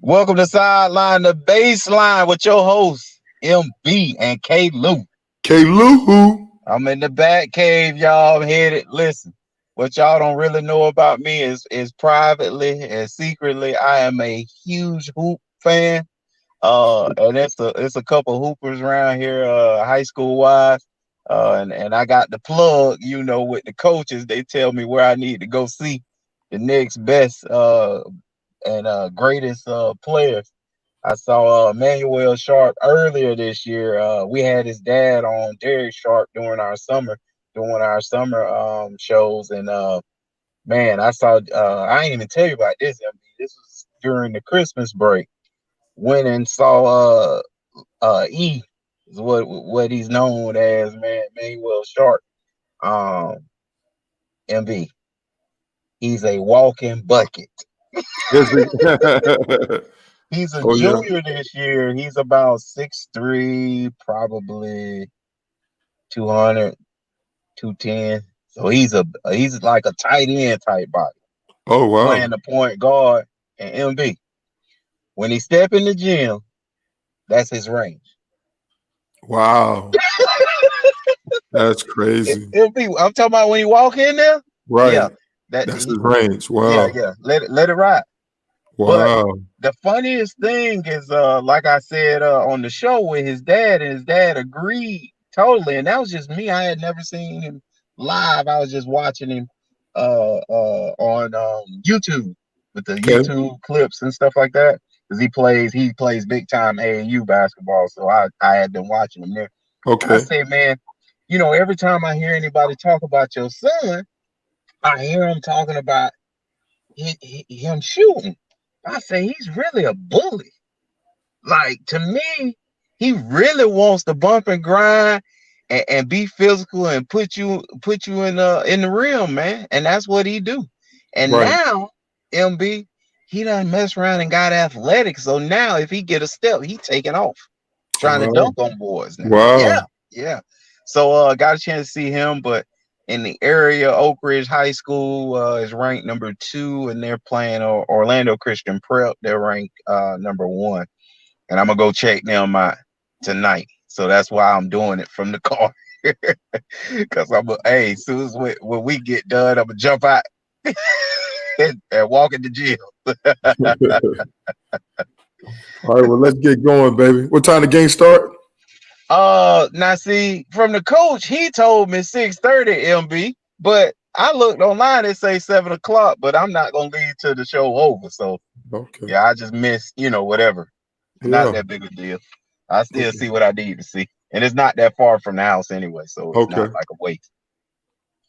Welcome to Sideline, the baseline with your hosts, MB and Klew. Klew. I'm in the back cave, y'all. I'm headed. Listen, what y'all don't really know about me is privately and secretly, I am a huge hoop fan. And it's a couple hoopers around here, high school wise. And I got the plug, with the coaches. They tell me where I need to go see the next best and greatest players. I saw Manuel Sharp earlier this year. We had his dad on, Derek Sharp, during our summer shows, and man, I saw. I ain't even tell you about this, MB. This was during the Christmas break. Went and saw E is what he's known as, man, Manuel Sharp. Um, MB. He's a walking bucket. Yes, He's a oh yeah. junior this year. He's about 6'3", probably 200, 210. So he's like a tight end type body, Oh wow. playing the point guard. And MB, when he step in the gym, that's his range. Wow. That's crazy. MB, I'm talking about when you walk in there. Yeah, Right. that That's he, his range. yeah, Wow. yeah. Let it ride. But Wow. the funniest thing is, like I said on the show with his dad, and his dad agreed totally, and that was just me. I had never seen him live. I was just watching him on YouTube with the Okay. YouTube clips and stuff like that. Because he plays big time AAU basketball, so I had been watching him there. And I Okay. said, man, every time I hear anybody talk about your son, I hear him talking about him shooting. I say he's really a bully. Like, to me, he really wants to bump and grind and be physical and put you in the rim, man. And that's what he do. And Right. now, MB, he done mess around and got athletic. So now if he get a step, he taking off, trying to Wow. dunk on boys now. Wow. Yeah, yeah. So got a chance to see him, but in the area, Oak Ridge High School is ranked number 2, and they're playing Orlando Christian Prep. They're ranked number 1, and I'm gonna go check them out tonight. So that's why I'm doing it from the car, because hey, as soon as when we get done, I'm gonna jump out and walk in the gym. All right, well, let's get going, baby. What time the game start? Now see, from the coach, he told me 6:30 MB, but I looked online, it say 7 o'clock, but I'm not gonna leave till the show over. So Okay. yeah, I just missed, whatever. It's not Yeah. that big a deal. I still Okay. see what I need to see. And it's not that far from the house anyway, so it's not Okay. like a waste.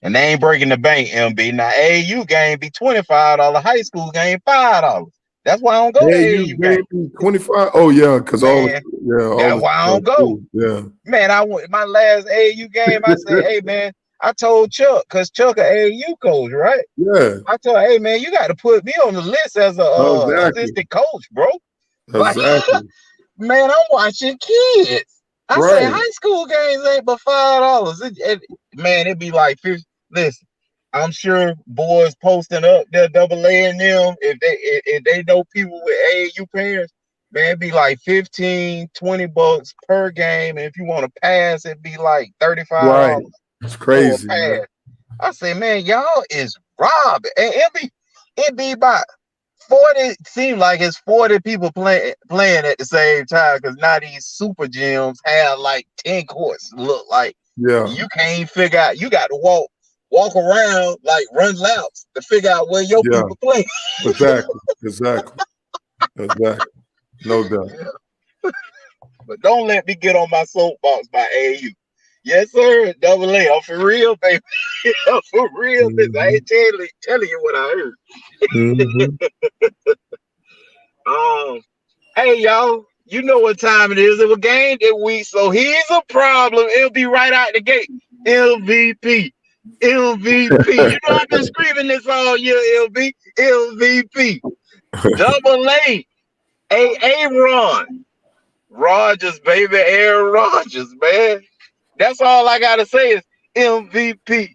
And they ain't breaking the bank, MB. Now AAU game be $25, high school game $5. That's why I don't go to Hey, you AAU game. gave me 25. Oh yeah, because Man, all that's the why I don't go. yeah. Man, I went my last AAU game. I said, hey man, I told Chuck, because Chuck a AAU coach, right? Yeah. I told, hey man, you got to put me on the list as a Exactly. assistant coach, bro. Like, Exactly. man, I'm watching kids. I say Right. high school games ain't but $5. Man, it'd be like 50. Listen, I'm sure boys posting up their double A and them, if they know people with AAU parents, man, it'd be like 15, $20 per game. And if you want to pass, it'd be like Right. $35 It's for a crazy, man. pass. I say, man, y'all is robbing. And it'd be about 40. Seem like it's 40 people playing at the same time, because now these super gyms have like 10 courts. Look like Yeah. you can't figure out. You got to walk around, like run laps to figure out where your Yeah. people play. Exactly. Exactly. Exactly. No doubt. Yeah. But don't let me get on my soapbox by AU. Yes, sir. Double A. I'm for real, baby. I'm for real. Listen, I Hmm. ain't telling you what I heard. Hmm. Um, Hey, y'all, you know what time it is. It was game that week, so here's a problem. It'll be right out the gate. MVP. MVP. You know I've been screaming this all year, LB. MVP. Double A. Ron. Rogers, baby. Aaron Rodgers, man. That's all I got to say is MVP.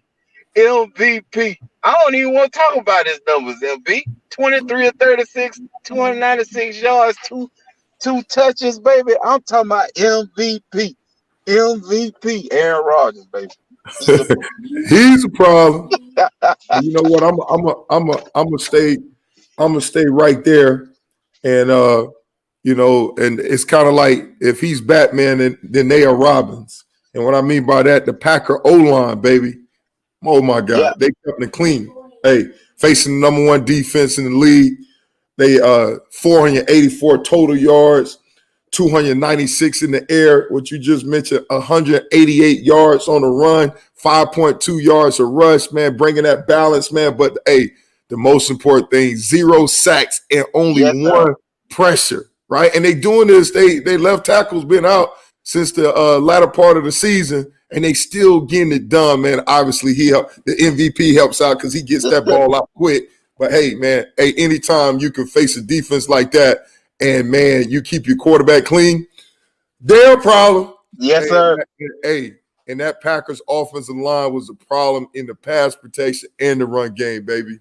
MVP. I don't even want to talk about his numbers, MB. 23 or 36, 296 yards, two touches, baby. I'm talking about MVP. MVP. Aaron Rodgers, baby. He's a He's a problem. And you know what? I'm gonna stay right there. And and it's kind of like if he's Batman, then they are Robins. And what I mean by that, the Packer O line, baby. Oh my yeah. God, they kept it clean. Hey, facing the number one defense in the league, they 484 total yards, 296 in the air, what you just mentioned, 188 yards on the run, 5.2 yards a rush, man, bringing that balance, man. But hey, the most important thing, 0 sacks and only Yes, sir. one pressure, right? And they doing this, they left tackles been out since the latter part of the season, and they still getting it done, man. Obviously, the MVP helps out because he gets that ball out quick. But hey, man, hey, anytime you can face a defense like that, and man, you keep your quarterback clean, they're a problem. Yes, sir. Hey, and that Packers offensive line was a problem in the pass protection and the run game, baby.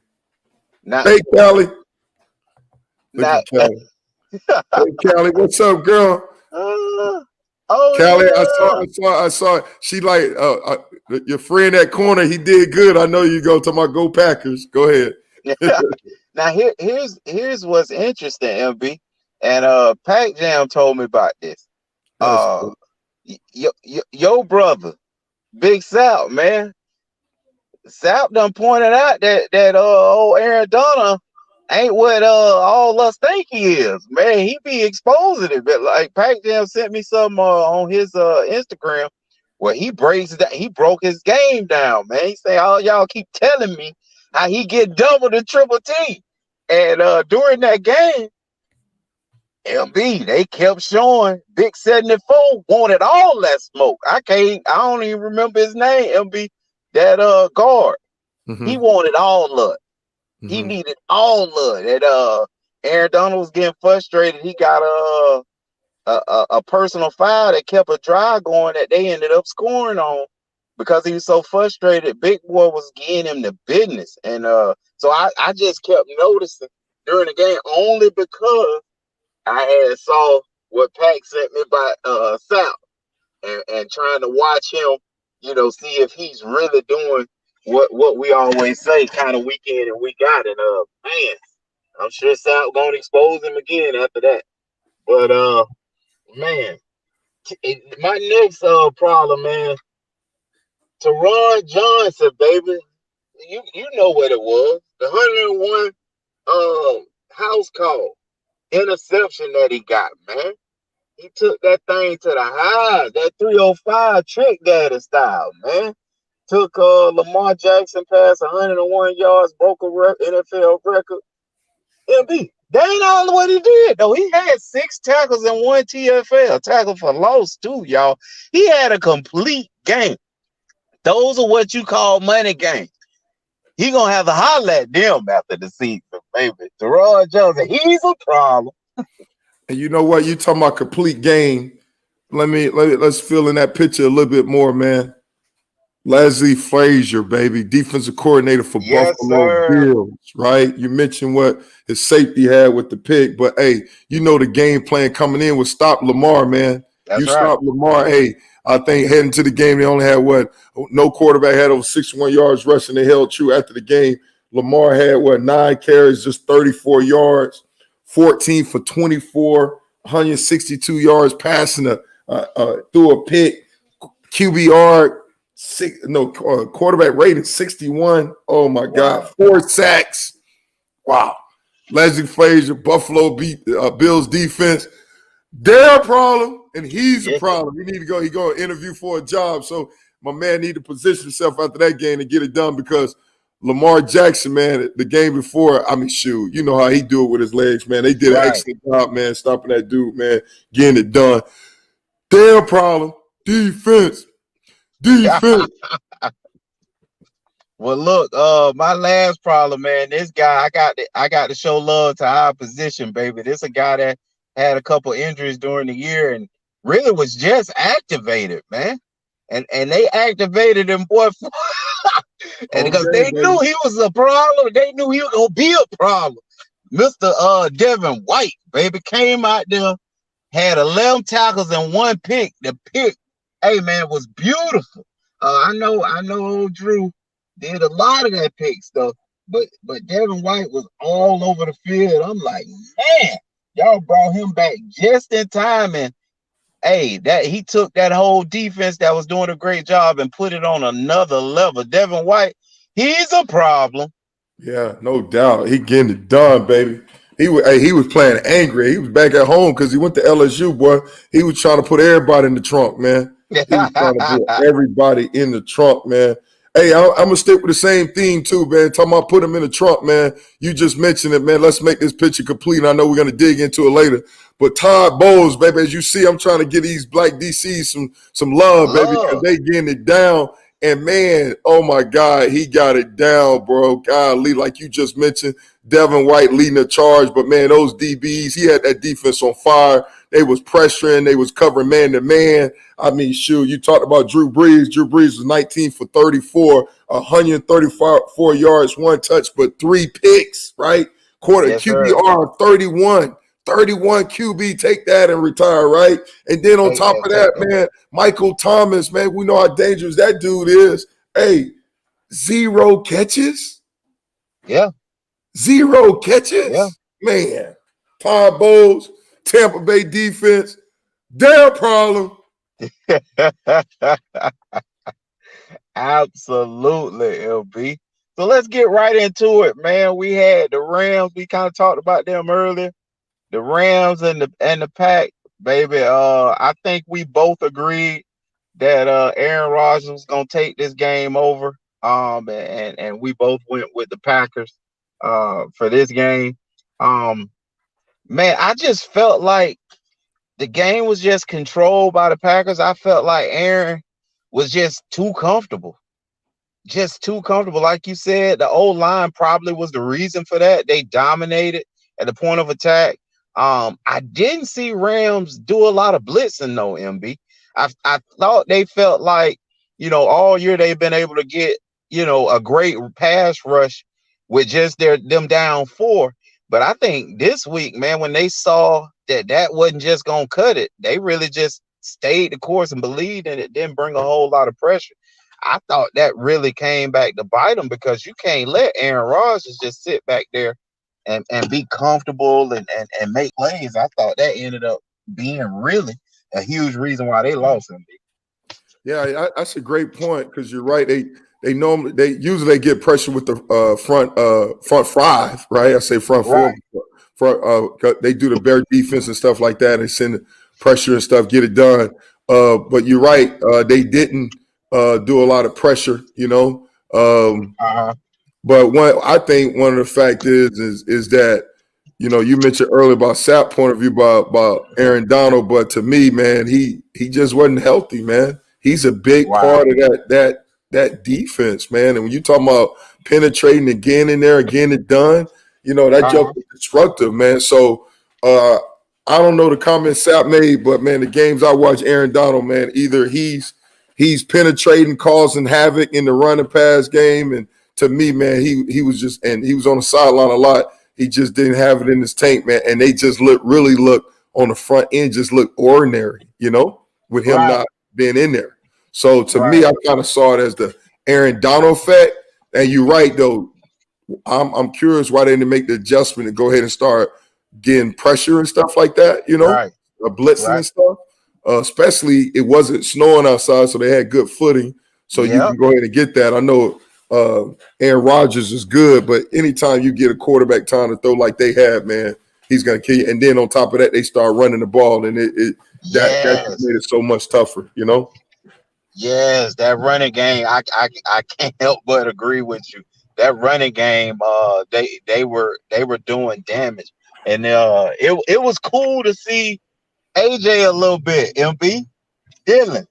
Now, Hey, Callie. Look now, at Callie. Hey, Callie, what's up, girl? oh Callie, yeah. I saw. She like your friend that corner. He did good. I know you go to my Go Packers. Go ahead. Now here's what's interesting, MB. And Pac Jam told me about this. That's Uh your brother, Big Sal, man. Sal done pointed out that old Aaron Donald ain't what all us think he is. Man, he be exposing it. But like Pac Jam sent me some on his Instagram where he broke his game down, man. He say all y'all keep telling me how he get double the triple T. And during that game, MB, they kept showing Big 74 wanted all that smoke. I don't even remember his name, MB. That guard. He mm-hmm, wanted all of it. He mm-hmm. needed all of it. And Aaron Donald was getting frustrated. He got a personal foul that kept a drive going that they ended up scoring on because he was so frustrated. Big Boy was getting him the business. And so I just kept noticing during the game only because I had saw what Pac sent me by South and trying to watch him, see if he's really doing what we always say, kind of week in and week out. And man, I'm sure South gonna expose him again after that. But man, my next problem, man, Teron Johnson, baby, you know what it was, the 101 house call interception that he got, man. He took that thing to the highs, that 305 trick daddy style, man. Took Lamar Jackson past 101 yards, broke a NFL record. MB, that ain't all what he did, though. He had 6 tackles and 1 TFL, tackle for loss, too, y'all. He had a complete game. Those are what you call money games. He gonna have to holler at them after the season, baby. Terrell Johnson, he's a problem. And you know what? You talking about complete game. Let's fill in that picture a little bit more, man. Leslie Frazier, baby, defensive coordinator for Yes, Buffalo sir. Bills, right? You mentioned what his safety had with the pick, but hey, you know the game plan coming in was stop Lamar, man. You That's right. stop Lamar. Hey, I think heading to the game, they only had what? No quarterback had over 61 yards rushing. They held true after the game. Lamar had what? 9 carries, just 34 yards, 14 for 24, 162 yards passing through a pick. QBR quarterback rating 61. Oh my God, Wow. 4 sacks. Wow. Leslie Frazier, Buffalo beat Bills defense. They're a problem, and he's a Yeah. problem. He need to go. He go interview for a job. So my man need to position himself after that game to get it done because Lamar Jackson, man, the game before, I mean, shoot, you know how he do it with his legs, man. They did an Right. excellent job, man, stopping that dude, man, getting it done. They're a problem. Defense. Defense. Well, look, my last problem, man. This guy, I got to show love to our position, baby. This a guy that had a couple injuries during the year and really was just activated, man. And they activated him, boy, And All because game, they baby. knew he was a problem, they knew he was gonna be a problem. Mr. Devin White, baby, came out there, had 11 tackles and one pick. The pick, hey man, was beautiful. I know old Drew did a lot of that pick stuff, but Devin White was all over the field. I'm like, man, y'all brought him back just in time, and hey, that he took that whole defense that was doing a great job and put it on another level. Devin White, he's a problem. Yeah, no doubt. He getting it done, baby. He was playing angry. He was back at home because he went to LSU, boy. He was trying to put everybody in the trunk, man. He was trying to put everybody in the trunk, man. Hey, I'm gonna stick with the same theme too, man. Talking about put him in the trunk, man. You just mentioned it, man. Let's make this picture complete. I know we're gonna dig into it later. But Todd Bowles, baby, as you see, I'm trying to get these Black DCs some love, baby, because Love. they getting it down. And man, oh my God, he got it down, bro. Golly, like you just mentioned, Devin White leading the charge. But man, those DBs, he had that defense on fire. They was pressuring, they was covering man to man. I mean, shoot, you talked about Drew Brees. Drew Brees was 19 for 34, 134 yards, one touch, but three picks, right? Quarter Yes, sir. QBR 31. 31 QB, take that and retire, right? And then on Take top that, of take that, that. man, Michael Thomas, man, we know how dangerous that dude is. Hey, zero catches? Yeah, Zero yeah. catches? Man, Todd Bowles, Tampa Bay defense, their problem. Absolutely, LB. So let's get right into it, man. We had the Rams. We kind of talked about them earlier. The Rams and the Pack, baby. I think we both agreed that Aaron Rodgers was gonna take this game over. And we both went with the Packers for this game. Um, man, I just felt like the game was just controlled by the Packers. I felt like Aaron was just too comfortable. Like you said, the old line probably was the reason for that. They dominated at the point of attack. I didn't see Rams do a lot of blitzing though, MB. I thought they felt like, all year they've been able to get, a great pass rush with just them down four. But I think this week, man, when they saw that wasn't just gonna cut it, they really just stayed the course and believed in it, didn't bring a whole lot of pressure. I thought that really came back to bite them because you can't let Aaron Rodgers just sit back there and be comfortable and make plays. I thought that ended up being really a huge reason why they lost him. Yeah, that's a great point because you're right. They usually get pressure with the front five, right? I say front four, Right. front. They do the bear defense and stuff like that, and send pressure and stuff, get it done. But you're right. They didn't do a lot of pressure, Uh-huh. but I think one of the fact is that you mentioned earlier about Sap point of view about Aaron Donald, but to me, man, he just wasn't healthy, man. He's a big Wow. part of that defense, man. And when you talk about penetrating again in there, getting it done, that jump Uh-huh. is destructive, man. So I don't know the comments Sap made, but man, the games I watch Aaron Donald, man, either he's penetrating, causing havoc in the run and pass game, and to me, man, he was just and he was on the sideline a lot. He just didn't have it in his tank, man. And they just really look on the front end, just look ordinary, with him Right. not being in there. So to me, Right. I kind of saw it as the Aaron Donald effect. And you're right, though. I'm curious why they didn't make the adjustment and go ahead and start getting pressure and stuff like that, Right. blitzing Right. and stuff. Especially it wasn't snowing outside, so they had good footing. So you Yep. can go ahead and get that. I know Aaron Rodgers is good, but anytime you get a quarterback time to throw like they had, man, he's gonna kill you. And then on top of that, they start running the ball, and that just Yes. made it so much tougher. Yes, that running game, I can't help but agree with you. That running game, they were doing damage, and it was cool to see AJ a little bit. MB Dylan,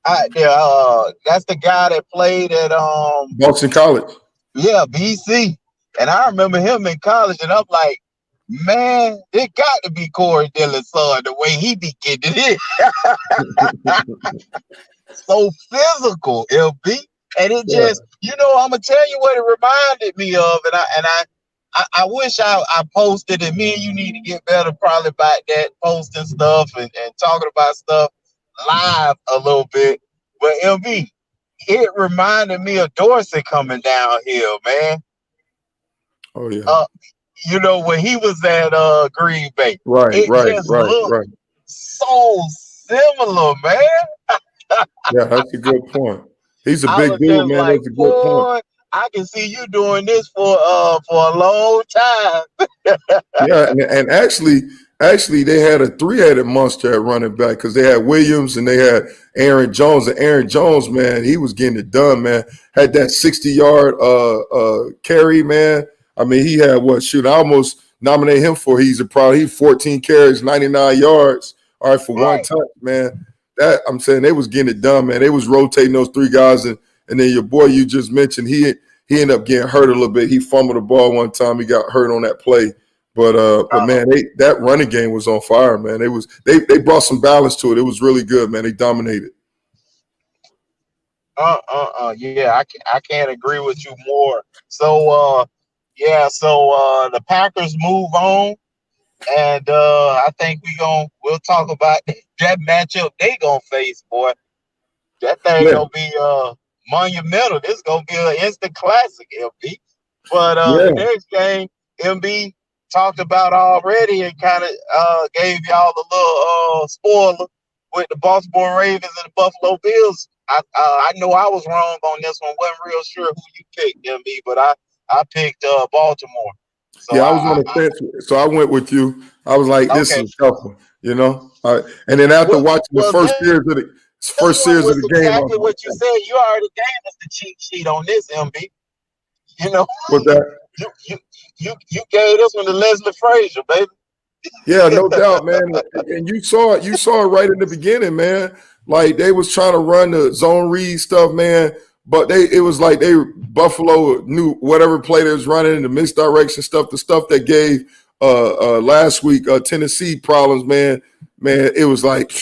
that's the guy that played at Boston College. yeah, BC, and I remember him in college, and I'm like, man, it got to be Corey Dillon's son the way he be getting it, so physical, LB. And it Yeah. just, I'm gonna tell you what it reminded me of, and I wish I posted it. Me and you need to get better probably about that posting stuff and talking about stuff live a little bit. But MB, it reminded me of Dorsey coming downhill, man. Oh yeah. Uh, when he was at Green Bay, Right, it right, just right, looked right. so similar, man. Yeah, that's a good point. He's a I big was dude, just man. like, That's a good point. boy, I can see you doing this for a long time. Yeah, and actually, they had a three-headed monster at running back because they had Williams and they had Aaron Jones. And Aaron Jones, man, he was getting it done, man. Had that 60-yard carry, man. I mean, he had what? Shoot, I almost nominate him for. He's 14 carries, 99 yards. All right, for one Right. touch, man. That I'm saying they was getting it done, man. They was rotating those three guys, and then your boy you just mentioned, he ended up getting hurt a little bit. He fumbled the ball one time. He got hurt on that play. But Uh, man, that running game was on fire, man. They brought some balance to it. It was really good, man. They dominated. yeah, I can't agree with you more. So, yeah, so the Packers move on, and I think we'll talk about that matchup they gonna face, boy. That thing Yeah, gonna be monumental. This gonna be an instant classic, MB. But the yeah, next game, MB talked about already and kind of gave y'all a little spoiler with the Baltimore Ravens and the Buffalo Bills. I know I was wrong on this one. Wasn't real sure who you picked, MB, but I picked Baltimore. So yeah. I was on the fence, so I went with you. I was like, this okay. is a tough one, you know. And then after Well, watching the well, this first one series of was the game, I was exactly like, what you said. You already gave us the cheat sheet on this, MB. You know, what that? you you you gave this one to Leslie Frazier, baby. Yeah, no doubt, man. And you saw it. You saw it right in the beginning, man. Like they was trying to run the zone read stuff, man. But it was like Buffalo knew whatever play they was running, the misdirection stuff, the stuff that gave last week Tennessee problems, man. Man, it was like,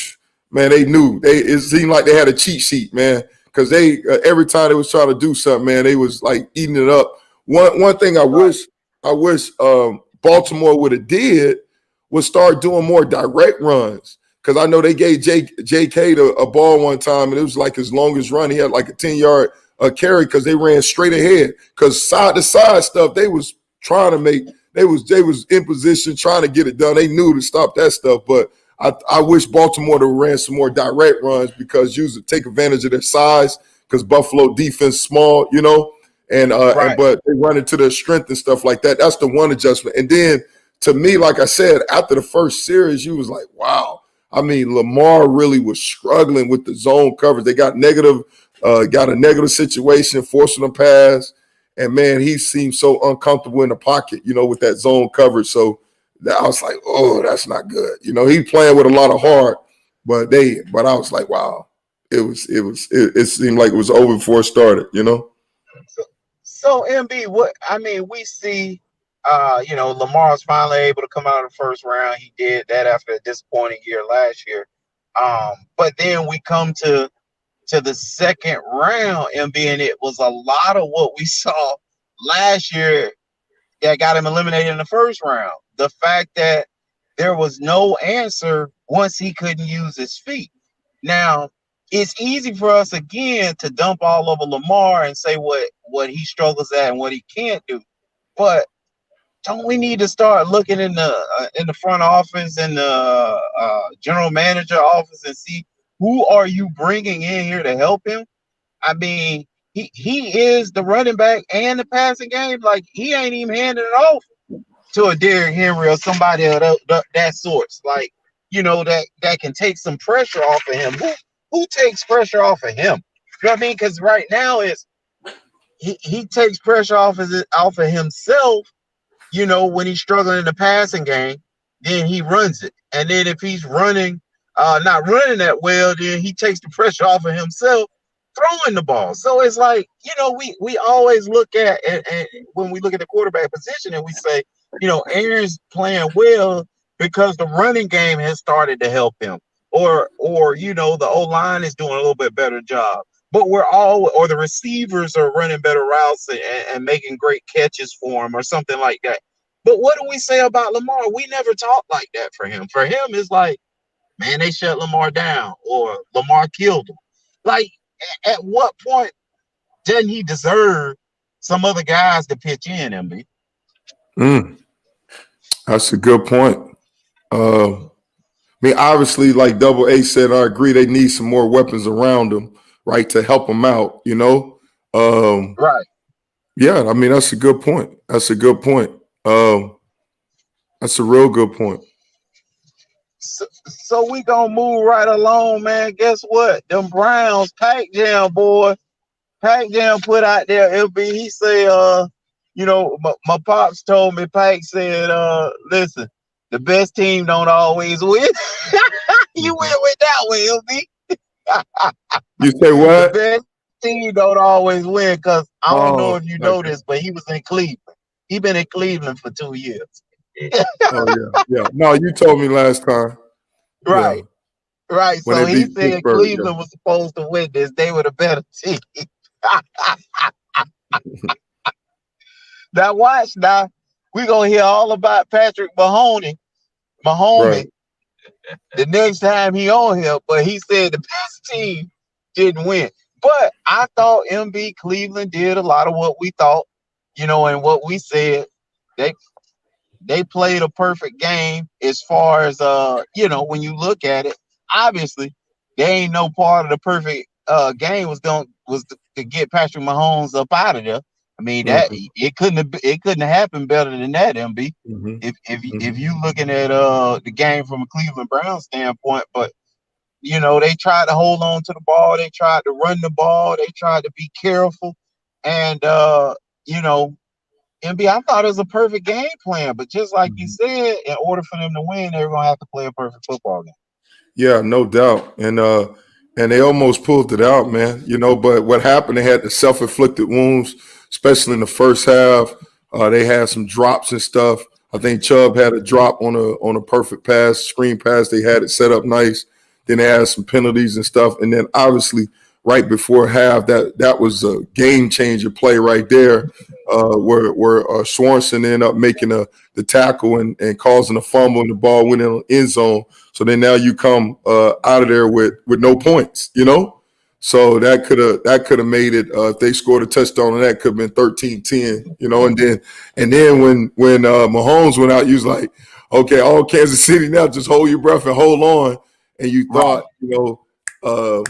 man, they knew. It seemed like they had a cheat sheet, man. Because they every time they was trying to do something, man, they was like eating it up. One thing Right, I wish Baltimore would have did was start doing more direct runs. Because I know they gave J.K. a ball one time, and it was like his longest run. He had like a 10-yard carry because they ran straight ahead. Because side to side stuff, they was trying to make they was in position trying to get it done. They knew to stop that stuff, but I wish Baltimore to ran some more direct runs because you take advantage of their size because Buffalo defense small, you know, and right, but they run into their strength and stuff like that. That's the one adjustment, and then to me, like I said, after the first series, you was like, wow. I mean, Lamar really was struggling with the zone coverage. They got a negative situation, forcing a pass. And man, he seemed so uncomfortable in the pocket, you know, with that zone coverage. So I was like, oh, that's not good. You know, he playing with a lot of heart, but I was like, wow. It seemed like it was over before it started, you know? so MB, what I mean, we see, Lamar's finally able to come out of the first round. He did that after a disappointing year last year. But then we come to the second round, MB, and it was a lot of what we saw last year that got him eliminated in the first round. The fact that there was no answer once he couldn't use his feet. Now, it's easy for us again to dump all over Lamar and say what he struggles at and what he can't do. But don't we need to start looking in the front office and the general manager office and see who are you bringing in here to help him? I mean, he is the running back and the passing game. Like he ain't even handing it off to a Derrick Henry or somebody of that sorts. Like that can take some pressure off of him. Who takes pressure off of him? You know what I mean? Because right now he takes pressure off of himself. When he's struggling in the passing game, then he runs it. And then if he's not running that well, then he takes the pressure off of himself throwing the ball. So it's like, we always look at, and when we look at the quarterback position and we say, Aaron's playing well because the running game has started to help him. Or the O line is doing a little bit better job. but we're all, or the receivers are running better routes and making great catches for him or something like that. But what do we say about Lamar? We never talk like that for him. For him, it's like, man, they shut Lamar down or Lamar killed him. Like, at what point doesn't he deserve some other guys to pitch in, MB? Mm, that's a good point. I mean, obviously, like Double A said, I agree. They need some more weapons around them, right, to help them out. Um, Right. yeah. I mean, that's a good point. That's a good point. That's a real good point. So we gonna move right along, man. Guess what? Them Browns, Pac Jam boy. Pac Jam put out there, LB. He said, my pops told me, Pac said, listen, the best team don't always win. You went with that one, LB. You say The what? best team don't always win because I don't know if you Oh, know this, okay. but he was in Cleveland. He been in Cleveland for 2 years. Oh, yeah, yeah. No, you told me last time. Yeah, Right, right. when So they he beat said Pittsburgh. Yeah. Cleveland was supposed to win this. They were the better team. Now watch now. We gonna hear all about Patrick Mahoney, Right. Mahomey, the next time he on here, but he said the best team didn't win. But I thought MB Cleveland did a lot of what we thought, and what we said. They they played a perfect game as far as when you look at it. Obviously, they ain't no part of the perfect game was to get Patrick Mahomes up out of there. I mean that Mm-hmm. it couldn't have happened better than that, MB. Mm-hmm. If Mm-hmm. you looking at the game from a Cleveland Browns standpoint, but they tried to hold on to the ball, they tried to run the ball, they tried to be careful, and you know MB, I thought it was a perfect game plan, but just like you Mm-hmm. said, in order for them to win, they were gonna have to play a perfect football game. Yeah, no doubt. And they almost pulled it out, man. But what happened, they had the self-inflicted wounds, especially in the first half. They had some drops and stuff. I think Chubb had a drop on a perfect pass, screen pass. They had it set up nice. Then they had some penalties and stuff. And then obviously right before half, that was a game changer play right there, where Swanson ended up making the tackle and causing a fumble, and the ball went in the end zone. So then now you come out of there with no points. So that could have made it, if they scored a touchdown on that, could have been 13-10. And then when Mahomes went out, you was like, okay, all Kansas City now, just hold your breath and hold on. And you Right, thought, uh,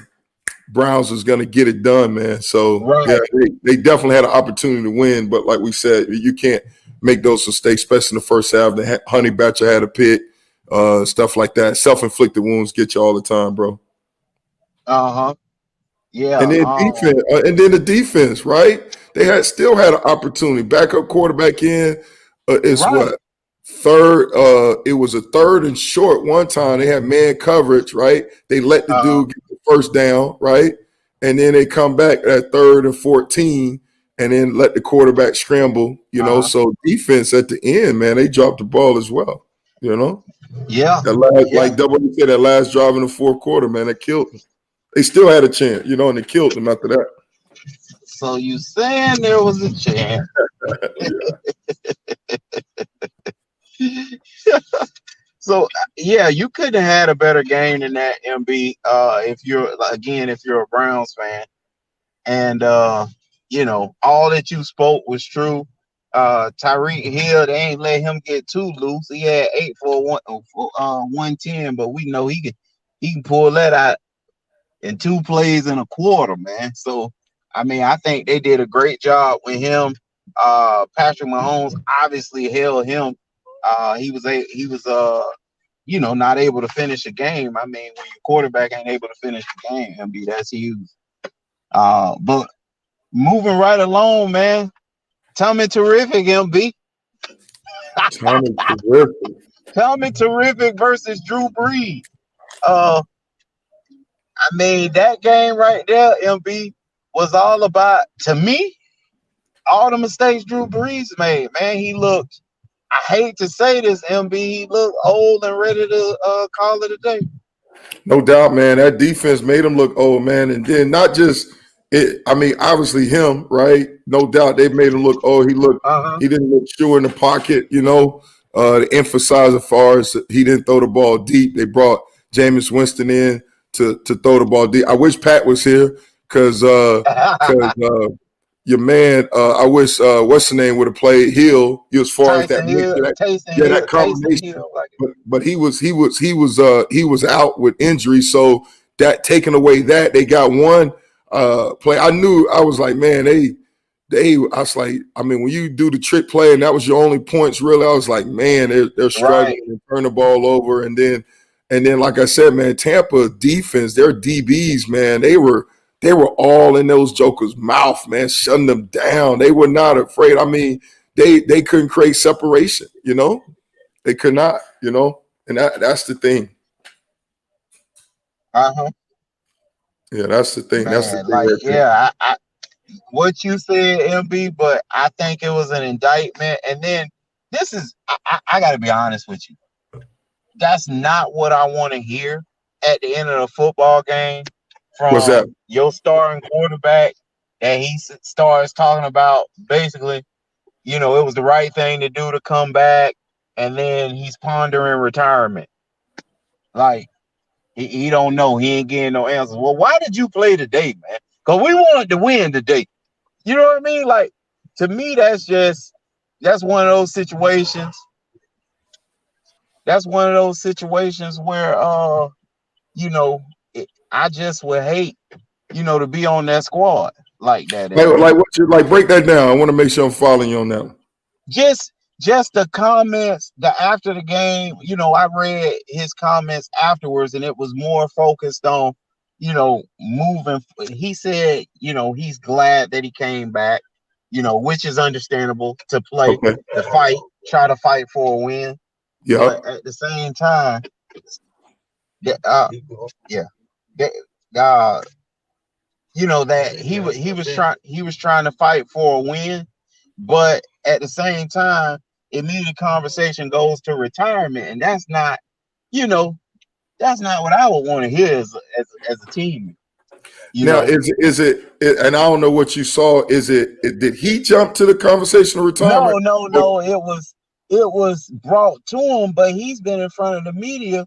Browns was going to get it done, man. So yeah, right. they definitely had an opportunity to win, but like we said, you can't make those mistakes, especially in the first half. The Honey Badger had a pick, stuff like that. Self-inflicted wounds get you all the time, bro. Uh-huh. And Yeah. then defense, the defense, right? They still had an opportunity. Backup quarterback in, it's Right. what, third? It was a third and short one time. They had man coverage, right? They let the Uh-huh. dude get the first down, right? And then they come back at third and 14, and then let the quarterback scramble. Uh-huh. So defense at the end, man, they dropped the ball as well. You know Yeah. that last, Yeah. like Double said, that last drive in the fourth quarter, man, that killed them. They still had a chance, and they killed them after that. So you saying there was a chance. Yeah. So yeah, you couldn't have had a better game than that, MB. If you're a Browns fan, and all that you spoke was true. Tyreek Hill, they ain't let him get too loose. He had 110, but we know he can pull that out in 2 plays in a quarter, man. So I mean, I think they did a great job with him. Patrick Mahomes obviously held him. He was not able to finish a game. I mean, when your quarterback ain't able to finish the game, MB, that's huge. But moving right along, man. Tommy Terrific, MB. Tommy terrific. Tommy Terrific versus Drew Brees. Uh, I mean, that game right there, MB, was all about, to me, all the mistakes Drew Brees made. Man, he looked, I hate to say this, MB, he looked old and ready to call it a day. No doubt, man. That defense made him look old, man. And then not just I mean, obviously him, right? No doubt they made him look. Oh, Uh-huh. he didn't look sure in the pocket. To emphasize as far as he didn't throw the ball deep. They brought Jameis Winston in to throw the ball deep. I wish Pat was here because your man. I wish what's the name would have played Hill. As far as that Tyson mix, Hill, that Taysom yeah, Hill, that Taysom combination. Hill, like But he was out with injury, so that taking away that they got one play. I was like, man, I was like, I mean, when you do the trick play and that was your only points, really, I was like, man, they're right. struggling and turn the ball over, and then like I said, man, Tampa defense, their DBs, man, they were all in those jokers' mouth, man, shutting them down. They were not afraid. I mean, they couldn't create separation, they could not, and that's the thing. Uh-huh. Yeah, that's the thing. That's the Man, thing like right there. yeah, I what you said, MB, but I think it was an indictment. And then this is I gotta be honest with you. That's not what I want to hear at the end of the football game What's that? from your starting quarterback that he starts talking about basically, it was the right thing to do to come back, and then he's pondering retirement. Like he don't know. He ain't getting no answers. Well, why did you play today, man? Because we wanted to win today. You know what I mean? Like to me, that's one of those situations. That's one of those situations where I just would hate, to be on that squad like that, Like MB. what you like? Break that down. I want to make sure I'm following you on that one. Just just the comments the after the game, I read his comments afterwards, and it was more focused on, moving. He said, he's glad that he came back, which is understandable to play, Okay. to fight, try to fight for a win. But Yep. at the same time, yeah, that, uh, that he was trying to fight for a win, but at the same time, immediate conversation goes to retirement, and you know, that's not what I would want to hear as a team. You Now, know, and I don't know what you saw. Did he jump to the conversation of retirement? Or- no, it was brought to him, but he's been in front of the media,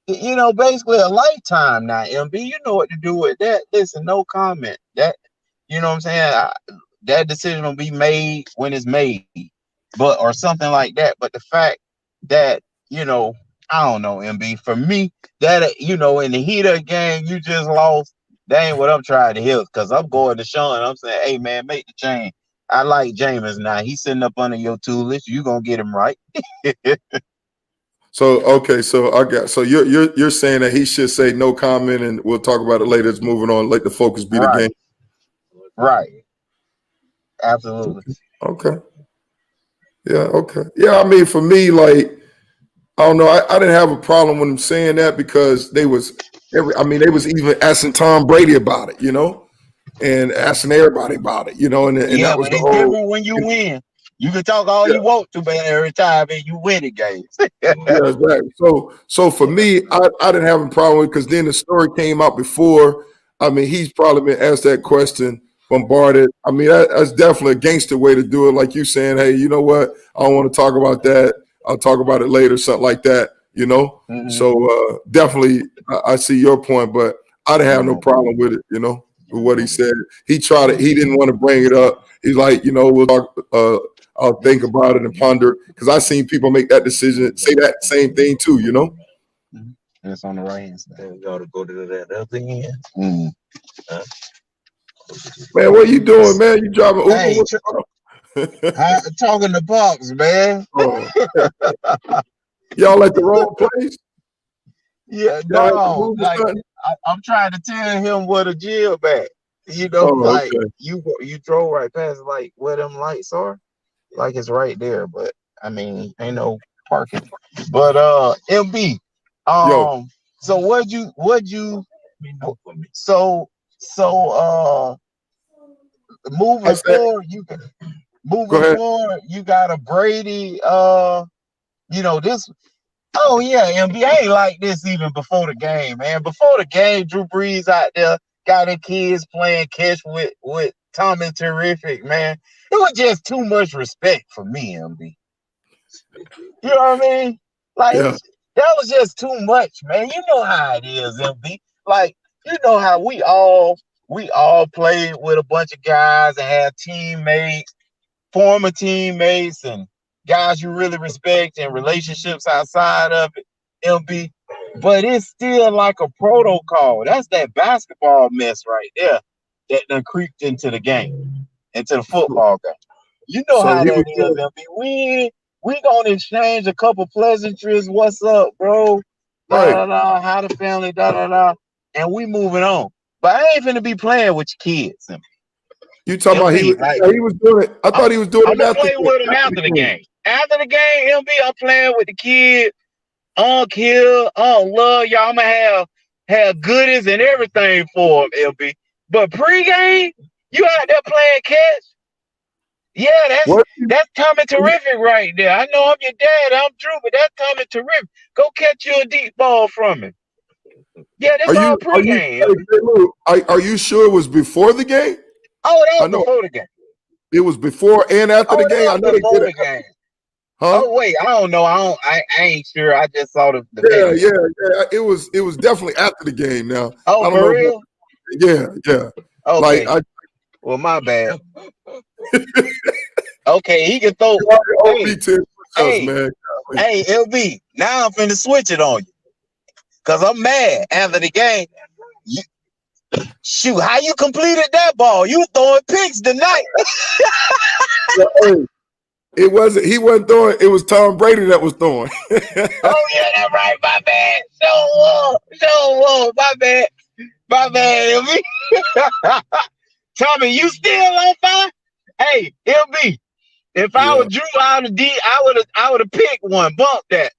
basically a lifetime now. MB, you know what to do with that. Listen, no comment. That you know what I'm saying. That decision will be made when it's made, but or something like that. But the fact that I don't know, MB. For me, that in the heat of the game, you just lost. That ain't what I'm trying to hear. Because I'm going to Sean. I'm saying, hey man, make the change. I like Jameis now. He's sitting up under your tool list. You gonna get him right. So okay, so you're saying that he should say no comment, and we'll talk about it later. It's moving on. Let the focus be the Right, game. right, absolutely. Okay. Yeah. Okay. Yeah. I mean, for me, like I don't know. I didn't have a problem with him saying that because they was even asking Tom Brady about it, and asking everybody about it, and Yeah, that was but the it's whole. different when you win. You can talk all Yeah, you want to, but every time and you win the games. yeah, exactly. So for me, I didn't have a problem with because then the story came out before. I mean, he's probably been asked that question, bombarded. I mean, that's definitely a gangster way to do it. Like you saying, hey, you know what? I don't want to talk about that. I'll talk about it later, something like that. Mhm. So definitely, I see your point, but I didn't have no Yeah, problem with it. With what he said. He tried it. He didn't want to bring it up. He's like, we'll talk. I'll think about it and ponder because I've seen people make that decision, say that same thing too. mhm. It's on the right hand side. Then we gotta go to that other end. Mm. Man, what you doing, man? You driving Uber? Hey, What's up? talking to Bucks, man. Oh, y'all at the wrong place? Yeah, Y'all at the no, Uber like something? I'm trying to tell him what a jail back. Oh, Like okay. you drove right past like where them lights are. Like it's right there, but I mean, ain't no parking. But MB, Yo, um, so what you so so I moving said, forward, go ahead. you got a Brady, this. Oh yeah, MB ain't like this even before the game, man. Before the game, Drew Brees out there. got the kids playing catch with Tommy Terrific, man. It was just too much respect for me, MB. You know what I mean? Like Yeah. that was just too much, man. You know how it is, MB. Like you know how we all played with a bunch of guys and had teammates, former teammates, and guys you really respect and relationships outside of it, MB. But it's still like a protocol. That's that basketball mess right there that done creeped into the game, into the So, football game. You know so how he that was is, doing MB. We gonna exchange a couple pleasantries. What's up, bro? right. Da da da. How the family? Da da da. And we moving on. But I ain't finna be playing with your kids, You talking about MB. Like he was doing it. I I'm, thought he was doing I'm it gonna play with them after after the the game. game. After the game, MB, I'm playing with the kids. Kill, love y'all. I'm gonna have goodies and everything for them, LB. But pregame, you out there playing catch? Yeah, that's What? that's Tommy Terrific right there. I know I'm your dad. I'm Drew, but that's Tommy Terrific. Go catch you a deep ball from him. Yeah, that's all Are you pregame, LB. are you sure it was before the game? Oh, that I was know before the game. it was before and after the Oh, game. I that know was they did before it. the game. Huh? Oh wait, I don't know. I ain't sure. I just saw the Yeah, video. yeah, yeah. It was definitely after the game. Now Oh, I don't for know. real? Yeah, yeah. Like Okay. I Well, my bad. Okay, he can throw. you already owe me Hey, 10 push-ups, hey, man. Golly. hey, LB. Now I'm finna switch it on you, cause I'm mad after the game. You, shoot, how you completed that ball? You throwing picks tonight? Yeah, hey, he wasn't throwing, it was Tom Brady that was throwing. Oh yeah, that's right. My bad. So my bad. My bad, LB. Tommy, you still on fire? Hey, LB. If I Yeah. was Drew out of D, I would have picked one. Bump that.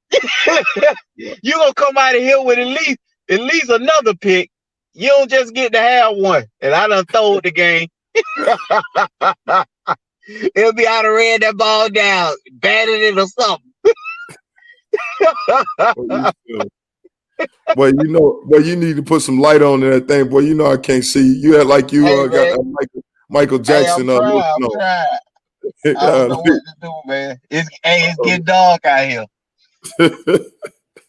You gonna come out of here with at least another pick. You don't just get to have one. And I done throwed the game. It'll be out of ran that ball down, batted it or something. Well, you need to put some light on that thing, boy. You know I can't see. You had like you Hey got man, that Michael hey, I'm Jackson trying. look. I'm No. trying. I don't know what to do, man. It's getting dark out here.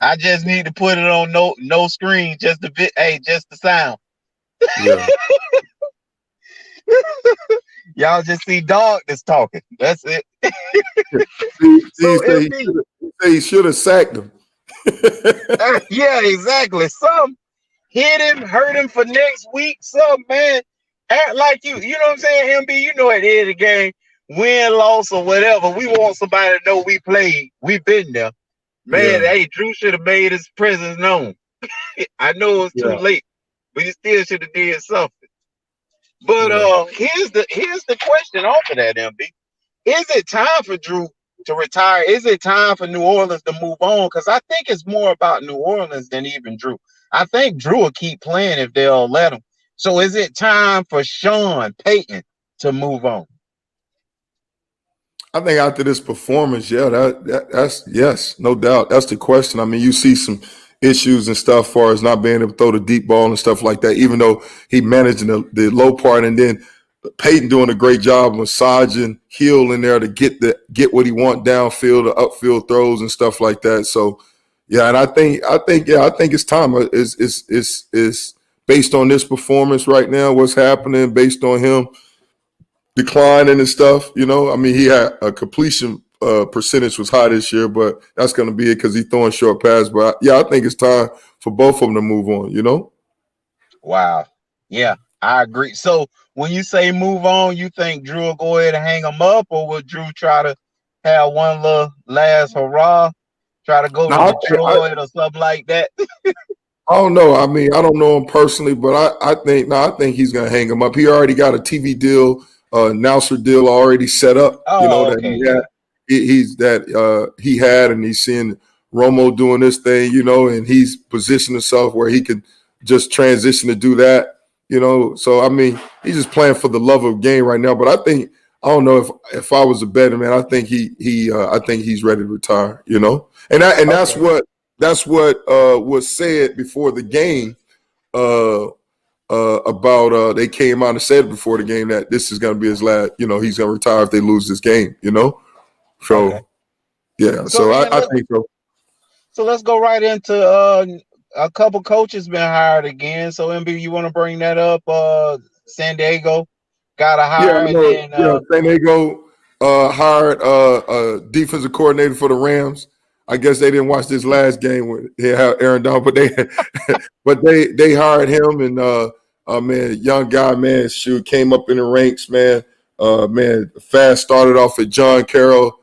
I just need to put it on no screen, just a bit. Hey, just the sound. Yeah. Y'all just see dog that's talking. That's it. So He said MB, he should have sacked him. yeah, exactly. Some hit him, hurt him for next week. Some man act like you know what I'm saying, MB. You know at the end of the game, win, loss, or whatever. We want somebody to know we played. We been there. Man, Yeah, hey, Drew should have made his presence known. I know it was too yeah. late, but he still should have did something. But Yeah. here's the question off of that, MB. Is it time for Drew to retire? Is it time for New Orleans to move on? Because I think it's more about New Orleans than even Drew. I think Drew will keep playing if they'll let him. So is it time for Sean Payton to move on? I think after this performance, yeah, that's yes, no doubt. That's the question. I mean, you see some issues and stuff as far as not being able to throw the deep ball and stuff like that, even though he managed the low part, and then Peyton doing a great job massaging Hill in there to get what he want downfield, the upfield throws and stuff like that. So yeah, and I think it's time. It's based on this performance right now, what's happening, based on him declining and stuff. I mean, he had a completion percentage was high this year, but that's going to be it because he's throwing short passes. But yeah, I think it's time for both of them to move on. Wow. Yeah, I agree. So when you say move on, you think Drew will go ahead and hang him up, or will Drew try to have one little last hurrah, try to go to Now, Detroit or something like that? I don't know. I mean, I don't know him personally, but I think he's going to hang him up. He already got a TV deal, announcer deal already set up. Oh, That okay, he had. yeah. He had, and he's seeing Romo doing this thing, and he's positioned himself where he could just transition to do that. So I mean, he's just playing for the love of the game right now. But I don't know if I was a betting man, I think I think he's ready to retire. And Okay. that's what was said before the game. about they came out and said before the game that this is going to be his last. You know, he's going to retire if they lose this game. You know, Okay. so yeah. So So then I think so. let's go right into a couple coaches been hired again. So MB, you want to bring that up? San Diego got a Yeah, I hire, and know. then Yeah, San Diego hired a defensive coordinator for the Rams. I guess they didn't watch this last game when they had Aaron Donald, but they they hired him and man, young guy, man, shoot, came up in the ranks, man. Man, fast started off at John Carroll,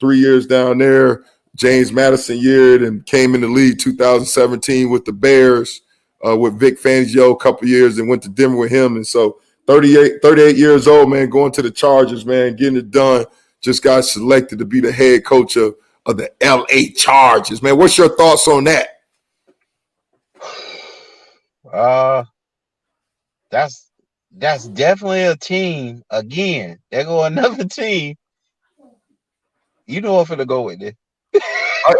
3 years down there. James Madison yeared and came in the league 2017 with the Bears, with Vic Fangio a couple years and went to Denver with him. And so 38 years old, man, going to the Chargers, man, getting it done. Just got selected to be the head coach of the LA Chargers, man. What's your thoughts on that? uh, that's definitely a team. Again, there go another team. You know what I'm finna go with this.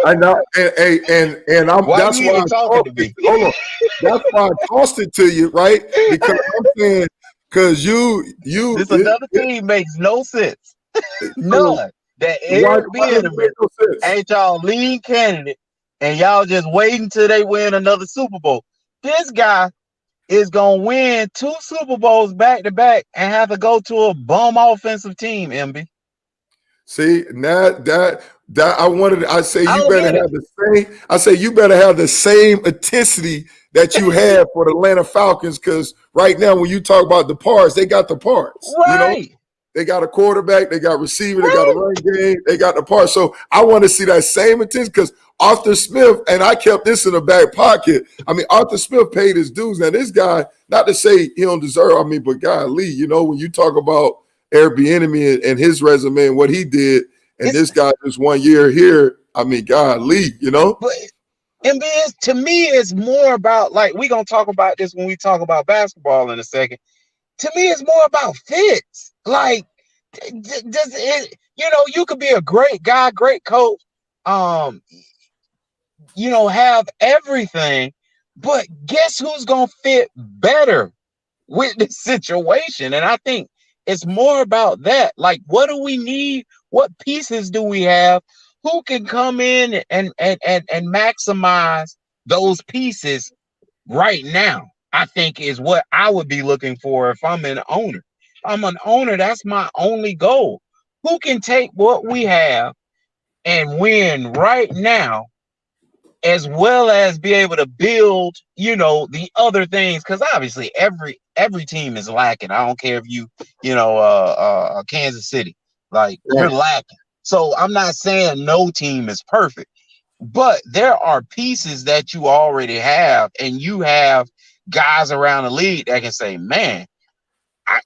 I know, and I'm Why that's you why I even talking tossed to it. me? Hold on, that's why I tossed it to you, right? Because I'm saying, because This another team makes no sense. so None. That why does it Airbnb make no sense? ain't y'all lead candidate, and y'all just waiting till they win another Super Bowl. This guy is gonna win 2 Super Bowls back to back and have to go to a bum offensive team. MB, See, now that I say I you don't better get it. have the same. I say you better have the same intensity that you had for the Atlanta Falcons, because right now when you talk about the parts, they got the parts. You know, Right, they got a quarterback, they got receiver, they got a right. run game, they got the parts. So I want to see that same intensity because Arthur Smith, and I kept this in the back pocket. I mean, Arthur Smith paid his dues. Now this guy, not to say he don't deserve. I mean, but golly, you know, when you talk about Airbnb and his resume and what he did, and It's this guy just 1 year here. I mean, golly, you know. but MB is, to me, it's more about, like, we gonna talk about this when we talk about basketball in a second. To me, it's more about fits. Like, does it? You know, you could be a great guy, great coach. Um, have everything, but guess who's gonna fit better with this situation? And I think it's more about that. Like, what do we need? What pieces do we have? Who can come in and maximize those pieces right now? I think is what I would be looking for if I'm an owner. I'm an owner. That's my only goal. Who can take what we have and win right now, as well as be able to build, the other things? Because obviously every team is lacking. I don't care if Kansas City, like, you're Right. lacking. So I'm not saying no team is perfect, but there are pieces that you already have, and you have guys around the league that can say, man,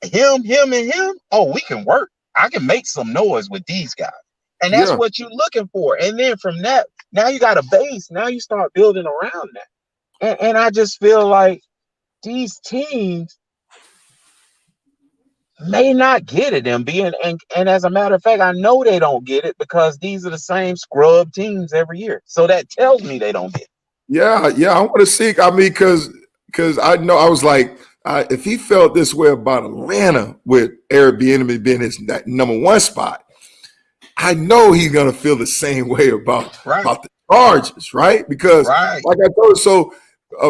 him and him, oh, we can work. I can make some noise with these guys. And that's Yeah. what you're looking for. And then from that, now you got a base. Now you start building around that. And I just feel like these teams may not get it, and as a matter of fact, I know they don't get it because these are the same scrub teams every year. So that tells me they don't get it. Yeah. I want to see. I mean, because I know I was like, if he felt this way about Atlanta with Airbnb being his number one spot, I know he's gonna feel the same way Right, about the Chargers, right? Because right, like I told you, so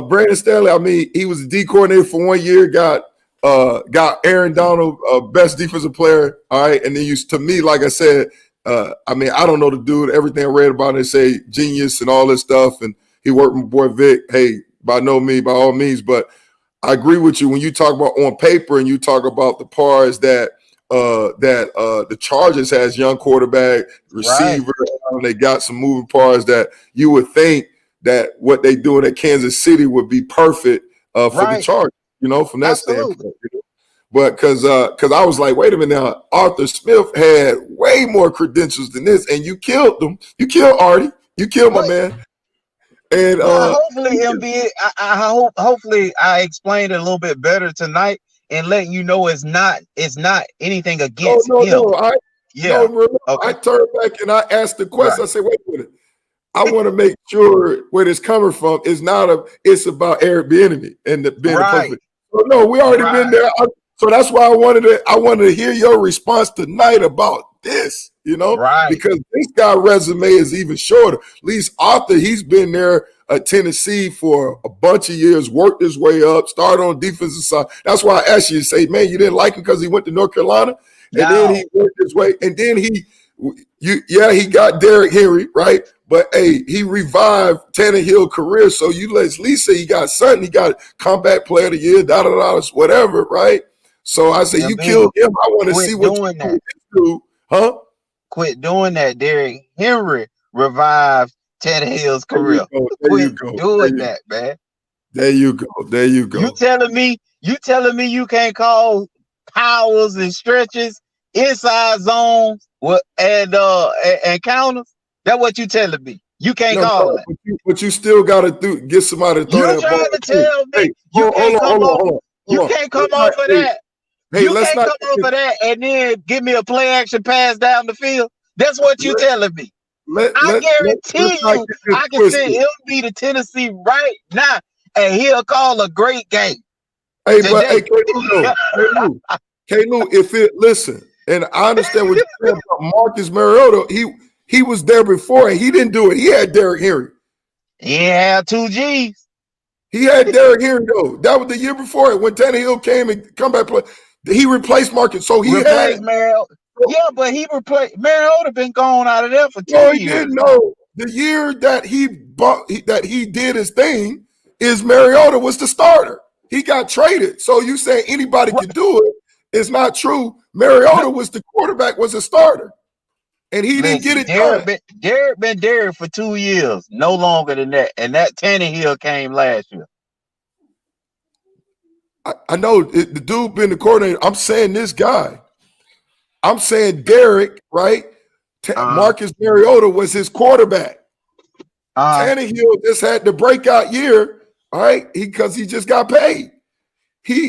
Brandon Staley, I mean, he was the D coordinator for 1 year, got Aaron Donald, best defensive player, all right, and then to me, like I said, I mean, I don't know the dude. Everything I read about him, they say genius and all this stuff, and he worked with my boy Vic. Hey, by all means, but I agree with you when you talk about on paper and you talk about the parts that the Chargers has, young quarterback, right, receiver. They got some moving parts that you would think that what they doing at Kansas City would be perfect for the right. Chargers, from that Absolutely. standpoint. But because I was like, wait a minute now, Arthur Smith had way more credentials than this, and you killed them. You killed Artie. You killed my But man. And hopefully, MB, I hope, hopefully I explained it a little bit better tonight and letting you know it's not anything no, against no, him. no. Yeah. Remember, I Okay. turned back and I asked the question. Right. I said, wait a minute. I want to make sure where it's coming from is not it's about Airbnb and being the Right. perfect. So no, we already been Right, there. So that's why I wanted to hear your response tonight about this, right. because this guy resume is even shorter. At least Arthur, he's been there at Tennessee for a bunch of years, worked his way up, started on defensive side. That's why I asked you to say, man, you didn't like him because he went to North Carolina, and then he Now, worked his way, and then he got Derrick Henry, right? But hey, he revived Tannehill career. So you let's at least say he got something. He got comeback player of the year, whatever, right? So I say you MB, killed him. I want to see quit what you doing do that. with this dude, huh? Quit doing that. Derrick Henry revived Tannehill's There you career. go. There Quit you go. doing that, man. There you go. There you You go. telling me you can't call powers and stretches, inside zones, and counters? That's what you telling me. You can't No, call no, that. but you still got to get somebody to throw You that ball. trying to Hey, tell me hey, you can't come off hold you on. can't come off of that. Hey, You let's can't not come off of that and then give me a play action pass down the field. That's what you let telling me. let I let, let let's guarantee not you get this I can send twisted. LB to Tennessee right now and he'll call a great game Hey, but hey, today. K-Lou, if it listen, and I understand what you're saying about Marcus Mariota, he was there before and he didn't do it. He had Derrick Henry. He had 2 G's. He had Derrick Henry though. That was the year before it when Tannehill came and come back play. He replaced Marcus, so he had. Replaced Mariota. Yeah, but he replaced Mariota been gone out of there for two No, he didn't years now. know. The year that that he did his thing is Mariota was the starter. He got traded. So you say anybody What? can do it? It's not true. No, Mariota was the quarterback, was a starter, and he didn't get listen, it done. Derek been Derek for 2 years, no longer than that. And that Tannehill came last year. I know the dude been the coordinator. I'm saying this guy. I'm saying Derek, right? Uh Marcus Mariota was his quarterback. uh Tannehill just had the breakout year, all right? Because he just got paid.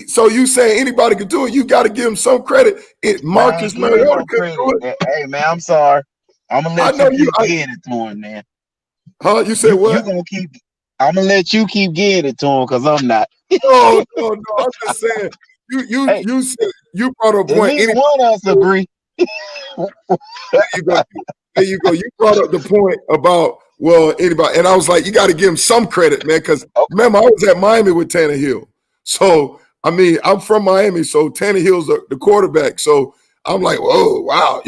So you say anybody could do it? You got to give him some credit. Man, I ain't Marcus giving Mariota no couldn't credit. do it. Hey man, I'm sorry. I'm gonna I let know you you. keep getting it to him, man. Huh? You said You what? gonna keep. I'm gonna let you keep getting it to him because I'm not. No, no, no. I'm just saying. Hey, You said you brought up a at point. least Anybody one of us can do it. agree. There you go. There you go. You brought up the point about anybody, and I was like, you got to give him some credit, man, because Okay, remember I was at Miami with Tannehill, so I mean I'm from Miami, so Tannehill's the quarterback, so I'm like, whoa, wow,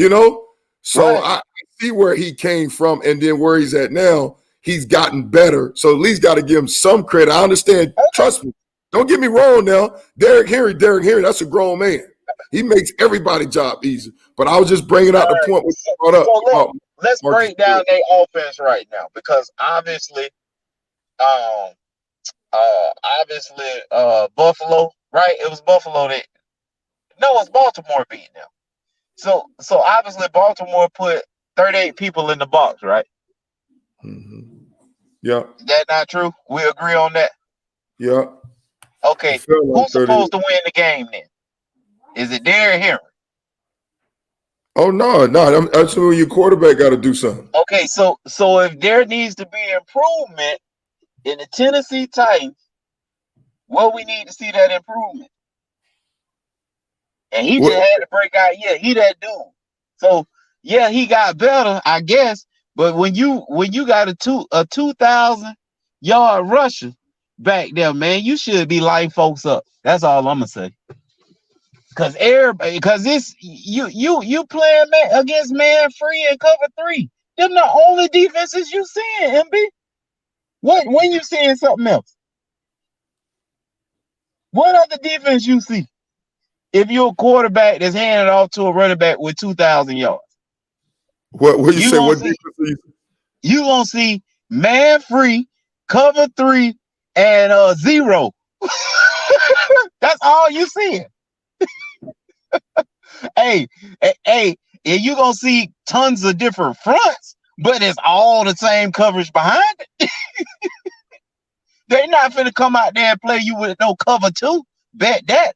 So right. I see where he came from, and then where he's at now, he's gotten better. So at least got to give him some credit. I understand. Okay. Trust me. Don't get me wrong. Now, Derrick Henry, that's a grown man. He makes everybody's job easy. But I was just bringing All out the right. point we So, brought up so look, about let's Marcus break down Mariota. their offense right now because um, Buffalo, right? It was Buffalo that no, it's Baltimore beating them. So obviously Baltimore put 38 people in the box, right? Mm-hmm. Yeah, Is that not true? We agree on that. yeah. It Okay, felt like who's 30. supposed to win the game then? Is it Derrick Henry? Oh, no, no. That's when your quarterback got to do something. Okay, so if there needs to be improvement in the Tennessee Titans, well, we need to see that improvement. And he just What? had to break out. Yeah, he that dude. So yeah, he got better, I guess. But when you got a 2,000 yard rusher back there, man, you should be lighting folks up. That's all I'm gonna say. Cause everybody, cause this you playing against man free and cover three. Them the only defenses you seeing, MB. What when you seeing something else? What other defense you see? If you're a quarterback that's handed off to a running back with 2,000 yards, What you you say? gonna What see defense are you? you gonna see man free, cover three, and zero. That's all you seeing. Hey, hey, and you gonna see tons of different fronts, but it's all the same coverage behind it. They not finna come out there and play you with no cover two. Bet that.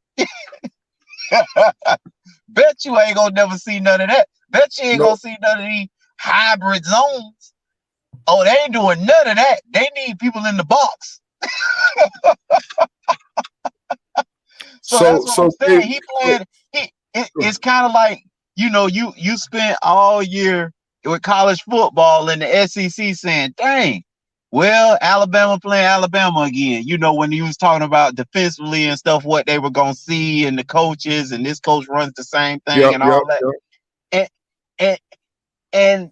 Bet you ain't gonna never see none of that. Bet you ain't No, gonna see none of these hybrid zones. Oh, they ain't doing none of that. They need people in the box. So that's what I'm Hey, saying. He playing. It's kind of like you spent all year with college football in the SEC saying, "Dang, well, Alabama playing Alabama again." When he was talking about defensively and stuff, what they were gonna see, and the coaches, and this coach runs the same thing, yep, and yep, all that. yep. And and and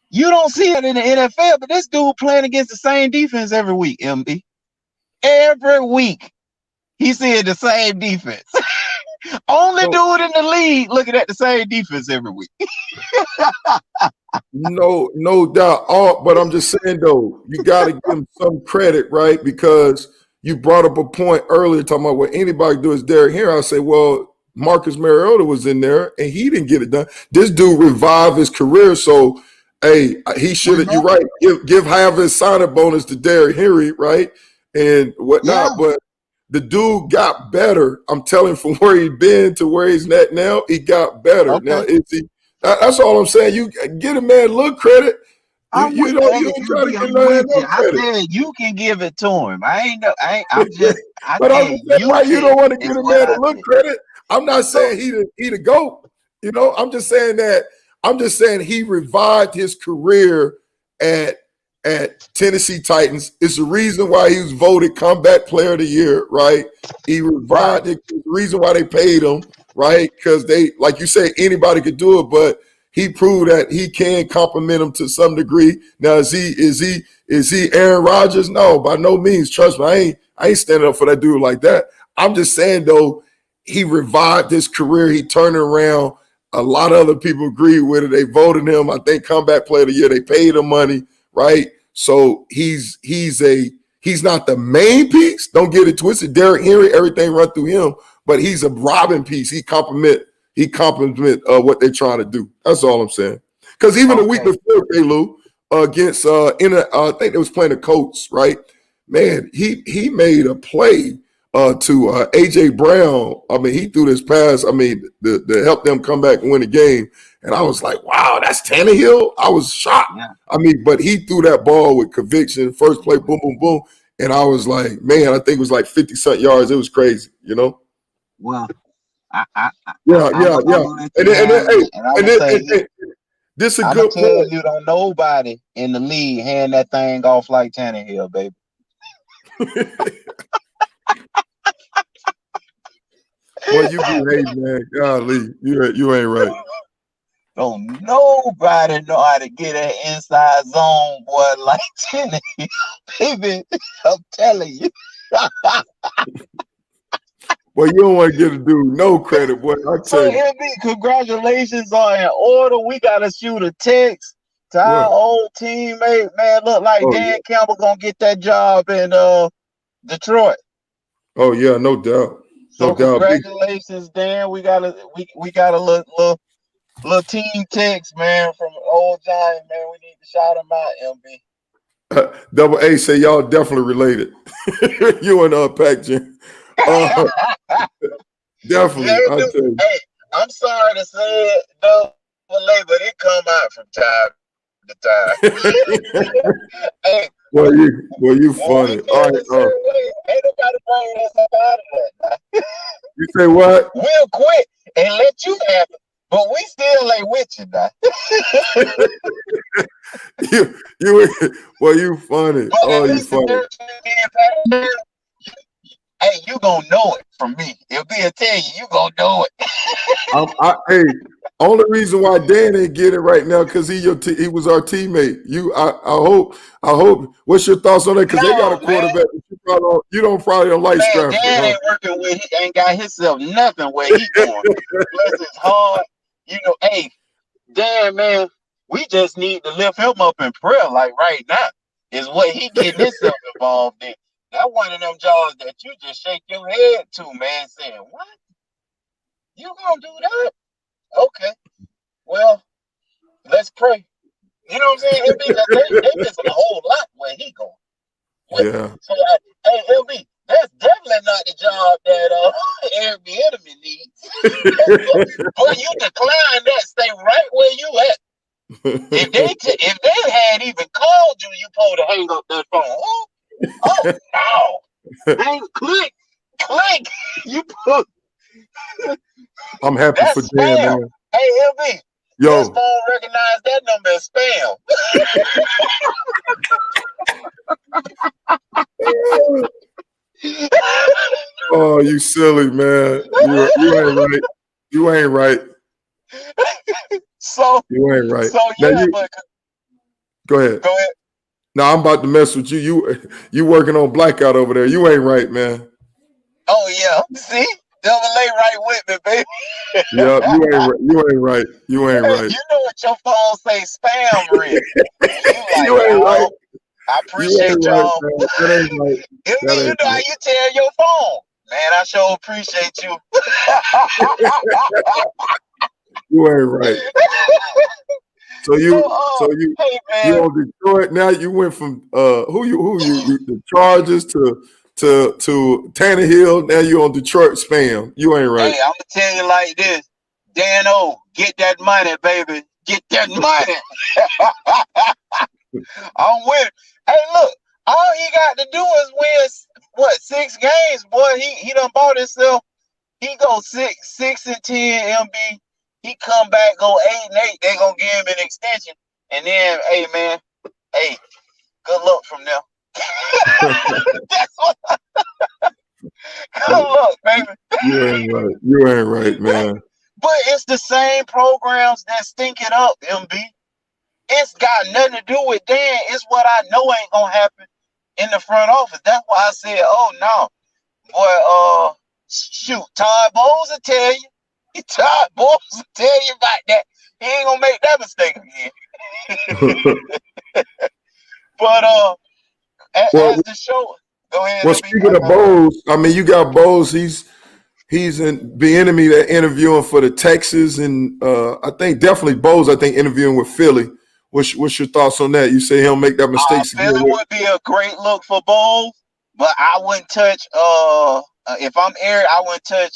you don't see it in the NFL, but this dude playing against the same defense every week. MB, every week he said the same defense. Only No, dude in the league looking at the same defense every week. no doubt. But I'm just saying though, you got to give him some credit, right? Because you brought up a point earlier talking about what anybody do is Derrick Henry. I say, well, Marcus Mariota was in there and he didn't get it done. This dude revived his career, so hey, he should have. You're Remember? right. Give half his signing bonus to Derrick Henry, right, and Yeah. whatnot. But the dude got better. I'm telling you, from where he's been to where he's at now, he got better. Now, Okay. is he? That's all I'm saying. You get a man a little credit. I'm with You hey, don't try to MB, get I'm no with you. no I credit. said you can give it to him. I ain't no I'm just I But I'm said just saying you why you can don't want to get is a what man a I little said. credit. I'm not So saying he the GOAT. I'm just saying that he revived his career at Tennessee Titans. It's the reason why he was voted comeback player of the year, right? He right. revived it. The reason why they paid him, right? Because they, like you say, anybody could do it, but he proved that he can compliment him to some degree. Now, is he Aaron Rodgers? No, by no means. Trust me, I ain't standing up for that dude like that. I'm just saying though, he revived his career. He turned it around. A lot of other people agree with it. They voted him, I think, comeback player of the year. They paid him money, right? So he's not the main piece. Don't get it twisted. Derrick Henry, everything run through him, but he's a robbing piece. He complement what they're trying to do. That's all I'm saying. Because even the week Okay. before, Klew, against I think they was playing the Colts, right? Man, he made a play to AJ Brown. I mean, he threw this pass. I mean, to help them come back and win the game. And I was like, wow, that's Tannehill. I was shocked. Yeah. I mean, but he threw that ball with conviction. First play, boom, boom, boom. And I was like, man, I think it was like 50-something yards. It was crazy. Well, Yeah, I'm yeah, yeah. gonna let you have Hey, it, and I'm and gonna then, say this. this is a I'm gonna good tell point. you, don't nobody in the league hand that thing off like Tannehill, baby. Boy, you be hating, man. Golly, you ain't right. Don't nobody know how to get an inside zone, boy, like Tannehill, baby. I'm telling you. Boy, you don't want to give a dude no credit, boy. I So, tell you. MB, congratulations are in order. We gotta shoot a text to our What? old teammate. Man, look like Oh Dan yeah. Campbell gonna get that job in Detroit. Oh yeah, no doubt. No So doubt. Big congratulations, Dan. We got a little team text, man, from old Giant, man. We need to shout him out, MB. Double A say y'all definitely related. You and Pac Jam. Uh Yeah, definitely, I dude. tell you. Hey, I'm sorry to say it, double A, but it come out from time to time. Hey, Well, you when we funny. All feel right. a certain way, ain't nobody bringing us up out of that. Now. You say what? We'll quit and let you have it, but we still ain't with you now. You funny. But Oh, at you least the funny. difference being passionate, hey, you gonna know it from me. If he'll tell you, you gonna know it. Hey, only reason why Dan ain't get it right now because he was our teammate. I hope. What's your thoughts on that? Because they got a No, man. quarterback. That you probably don't like Man, Stratford, Dan huh? ain't working with. He ain't got himself nothing where he going. Plus, it's hard. Hey, Dan, man, we just need to lift him up in prayer. Like right now, is what he getting himself involved in. That one of them jobs that you just shake your head to, man, saying, "What? You gonna do that? Okay, well, let's pray." You know what I'm saying? MB, because they missing a whole lot where he going. Yeah. So, hey, MB, that's definitely not the job that Eric Bieniemy needs. Boy, you decline that. Stay right where you at. If they had even called you, you supposed to hang up that phone. Oh no, ain't click. Click. You put I'm happy for that's Dan, spam. man. Hey, LB, his Yo, phone recognized that number as spam. oh, you silly man. You ain't right. You ain't right. so, You ain't right. so Now yeah, you but go ahead. go ahead. Now I'm about to mess with you. You working on blackout over there. You ain't right, man. Oh yeah, see, double A right with me, baby. Yep, you ain't right. You ain't right. You ain't right. You know what your phone say spam real. You like, You ain't right. oh, I You appreciate ain't right, y'all. man. That ain't right. LB, That you ain't know how right. you tell your phone. Man, I sure appreciate you. You ain't right. So so, you hey man, on Detroit now? You went from who you the Chargers to Tannehill. Now you on Detroit spam. You ain't right. hey, I'm gonna tell you like this, Dan O, get that money, baby, get that money. I'm with it. Hey, look, all he got to do is win what 6 games, boy. He done bought himself. He go 6-10 MB. He come back go 8-8. They gonna give him an extension, and then hey man, hey, good luck from them. That's what. Good luck, baby. You ain't right. You ain't right, man. But it's the same programs that stink it up, MB. It's got nothing to do with Dan. It's what I know ain't gonna happen in the front office. That's why I said, oh no, boy. Shoot, Todd Bowles will tell you. Todd Bowles will tell you about that. He ain't gonna make that mistake again. But well, as the show, go ahead, well, LB. speaking of Bowles, I mean, you got Bowles. He's in the enemy that interviewing for the Texas, and I think definitely Bowles. I think interviewing with Philly. What's your thoughts on that? You say he'll make that mistakes again. Philly would be a great look for Bowles, but I wouldn't touch. If I'm Eric, I wouldn't touch.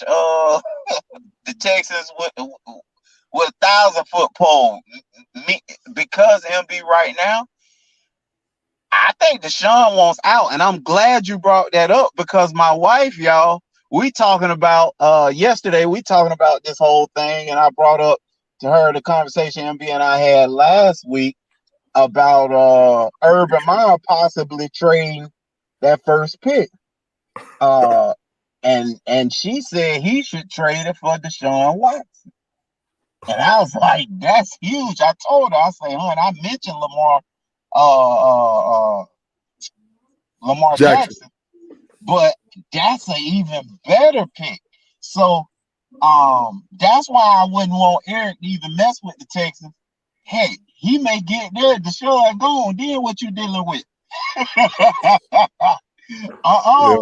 The Texans with 1,000-foot pole. Me because MB right now. I think Deshaun wants out, and I'm glad you brought that up because my wife, y'all, we talking about yesterday. We talking about this whole thing, and I brought up to her the conversation MB and I had last week about Urban Meyer possibly trading that first pick. Uh, and she said he should trade it for Deshaun Watson. And I was like, that's huge. I told her, I say, hon, I mentioned uh, uh, Lamar Jackson. Jackson, but that's an even better pick. So that's why I wouldn't want Eric to even mess with the Texans. Hey, he may get there, Deshaun gone, then what you dealing with? Yeah.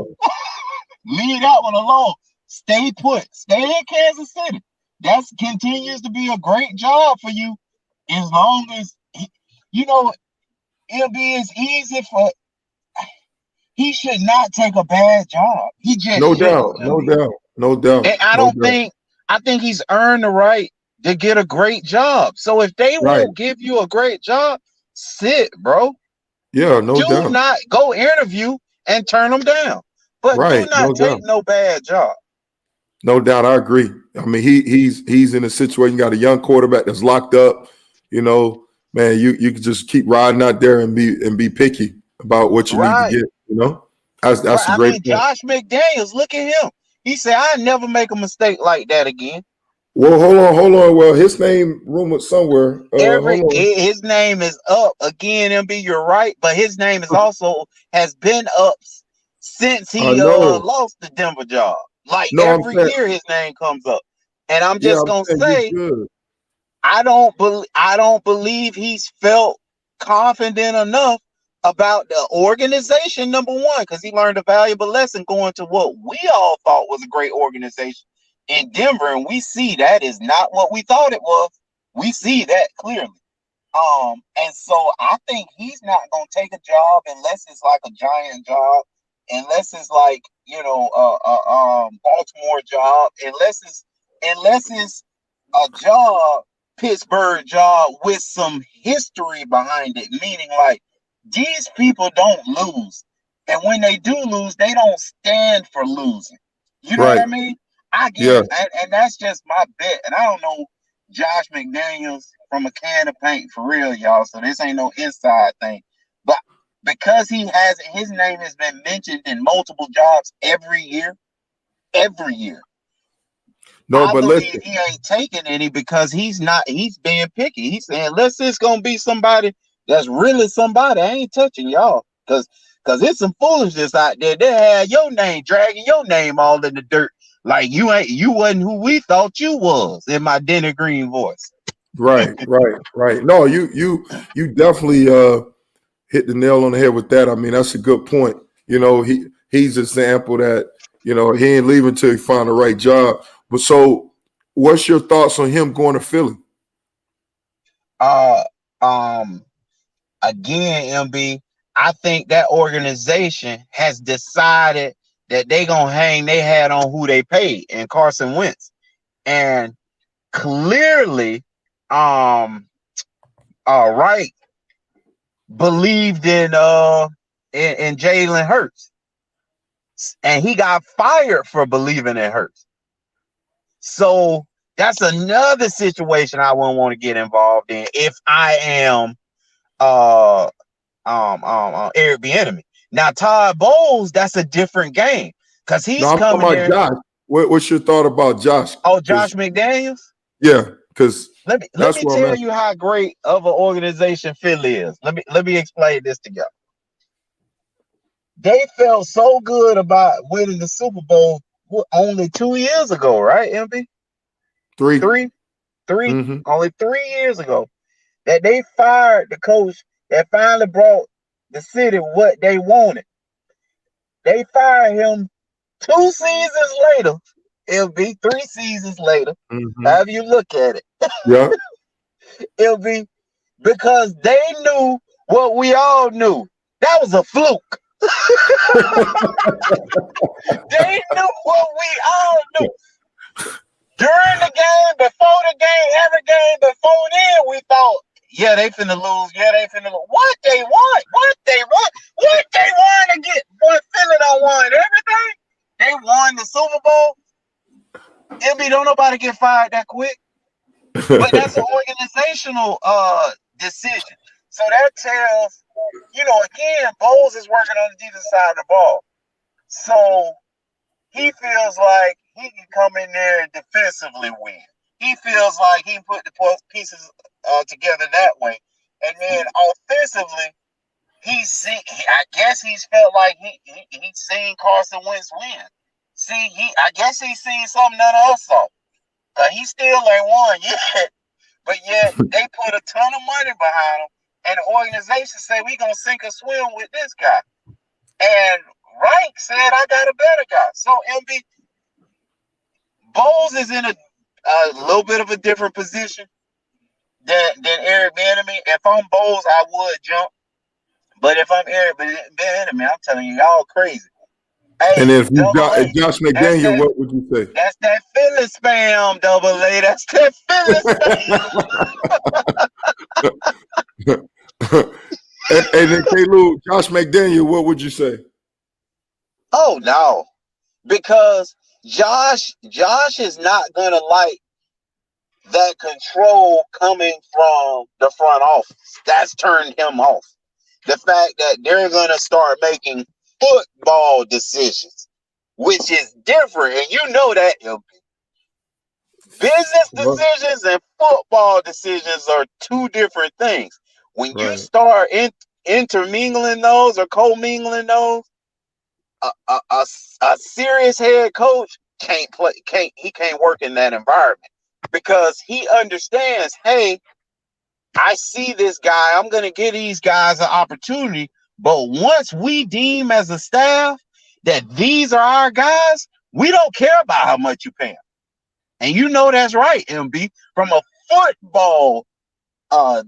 Leave that one alone. Stay put. Stay in Kansas City. That continues to be a great job for you as long as you know it'll be as easy for he should not take a bad job. He just No shouldn't. doubt. No doubt. No doubt. And I No don't doubt. think I think he's earned the right to get a great job. So if they Right. won't give you a great job, sit, bro. Yeah. No Do doubt. not go interview and turn them down. But do Right. not No take doubt. no bad job. No doubt. I agree. I mean, he's in a situation. You got a young quarterback that's locked up. You know, man, you can just keep riding out there and be picky about what you need to Right. get. You know, that's Right. a I great mean, point. Josh McDaniels, look at him. He said, I never make a mistake like that again. Well, hold on. Well, his name rumored somewhere. Hold on. His name is up again, MB. You're right, but his name is also has been up since I he know. lost the Denver job. Like No, I'm every saying. year, his name comes up, and I'm Yeah, just I'm gonna saying you say good. I don't believe he's felt confident enough about the organization. Number one, because he learned a valuable lesson going to what we all thought was a great organization in Denver, and we see that is not what we thought it was. We see that clearly. And so I think he's not gonna take a job unless it's like a giant job, unless it's like Baltimore job, unless it's a job, Pittsburgh job with some history behind it, meaning like these people don't lose, and when they do lose, they don't stand for losing. You know what Right. I mean? I get Yeah. it, and that's just my bet. And I don't know Josh McDaniels from a can of paint for real, y'all. So this ain't no inside thing. But because his name has been mentioned in multiple jobs every year. No, I but believe listen. he ain't taking any because he's being picky. He's saying, unless it's gonna be somebody that's really somebody, I ain't touching y'all. Cause it's some foolishness out there. They had your name, dragging your name all in the dirt. Like you wasn't who we thought you was, in my Denny Green voice. Right, right, right. No, you definitely hit the nail on the head with that. I mean, that's a good point. He's an example that, he ain't leaving till he find the right job. But so what's your thoughts on him going to Philly? Uh um Again, MB, I think that organization has decided that they gonna hang their hat on who they paid and Carson Wentz. And clearly, Wright believed in Jalen Hurts, and he got fired for believing in Hurts. So that's another situation I wouldn't want to get involved in if I am uh Eric Bieniemy. Now Todd Bowles, that's a different game because No, he's I'm talking coming about there. Josh. What's your thought about Josh? Oh, Josh Because McDaniels. yeah, because Let that's me where I'm tell at. you how great of an organization Philly is. Let me explain this to you. They felt so good about winning the Super Bowl only 2 years ago, right, MB? Three. Three, three, Mm-hmm. only 3 years ago that they fired the coach that finally brought the city what they wanted. They fired him 2 seasons later. It'll be 3 seasons later. Mm-hmm. However you look at it, Yeah. it'll be because they knew what we all knew. That was a fluke. They knew what we all knew. During the game, before the game, every game before then, we thought, yeah, they finna lose. Yeah, they finna lose. What they want? What they want? What they want to get? Boy, Philly don't want everything. They won the Super Bowl. MB, don't nobody get fired that quick. But that's an organizational decision. So that tells, again, Bowles is working on the defensive side of the ball. So he feels like he can come in there and defensively win. He feels like he put the pieces together that way. And then offensively, I guess he's felt like he's seen Carson Wentz win. See, I guess he's seen something none of us saw. He still ain't won yet, but yet they put a ton of money behind him, and the organization say we gonna sink or swim with this guy. And Wright said I got a better guy. So MB Bowles is in a little bit of a different position than Eric Bieniemy. If I'm Bowles, I would jump. But if I'm Eric Bieniemy, I'm telling you, y'all crazy. And Hey, if you double got A. Josh That's McDaniel, that what would you say? that's that Philly spam, double A. That's that Philly spam. And then K. Lou, Josh McDaniel, what would you say? Oh no. Because Josh is not gonna like that control coming from the front office. That's turned him off. The fact that they're gonna start making football decisions, which is different, and you know that business Well, decisions and football decisions are two different things. When you right. start intermingling those or commingling those, a serious head coach can't work in that environment because he understands, hey, I see this guy, I'm gonna give these guys an opportunity, but once we deem as a staff that these are our guys, we don't care about how much you pay them. And you know that's right, MB. From a football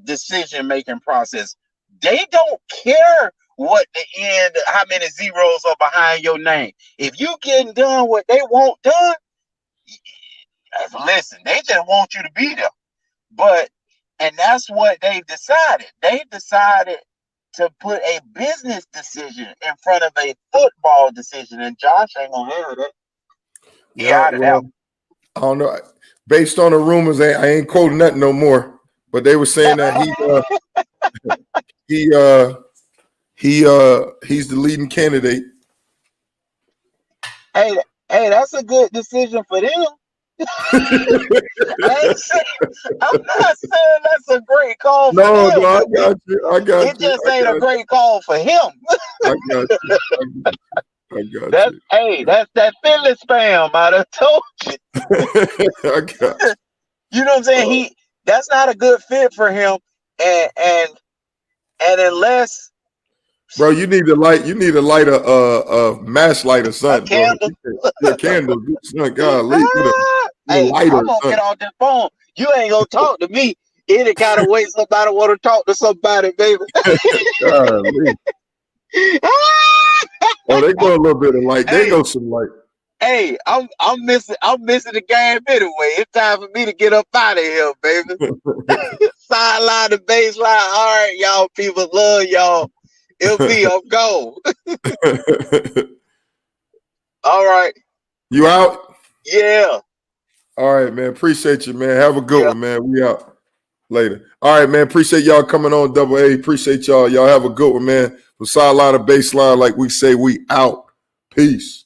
decision making process, they don't care what the end, how many zeros are behind your name. If you getting done what they want done, listen, they just want you to be there. But and that's what they've decided. They've decided to put a business decision in front of a football decision, and Josh ain't gonna have that. He Yeah, out of there. well, I don't know. Based on the rumors, I ain't quoting nothing no more. But they were saying that he he's the leading candidate. Hey, hey, that's a good decision for them. I ain't saying, I'm not saying that's a great call for No, them, no, I but got you. I it got you. just I ain't a got you. great call for him. I got you. I got That's you. hey, that's that Philly spam. I done told you. I got you. You know what I'm saying? That's not a good fit for him. And unless Bro, you need to light. You need to light a match light or a something, bro. candle, Your candle, son, golly, get a hey, lighter I'm or gonna get something. off this phone. You ain't gonna talk to me any kind of way somebody want to talk to somebody, baby. Golly. Oh, they go a little bit of light. They Hey, go some light. hey, I'm missing the game anyway. It's time for me to get up out of here, baby. Sideline to baseline. All right, y'all people love y'all. It'll be on go. All right. You out? Yeah. All right, man. Appreciate you, man. Have a good Yeah. one, man. We out later. All right, man. Appreciate y'all coming on Double A. Appreciate y'all. Y'all have a good one, man. From sideline to baseline, like we say, we out. Peace.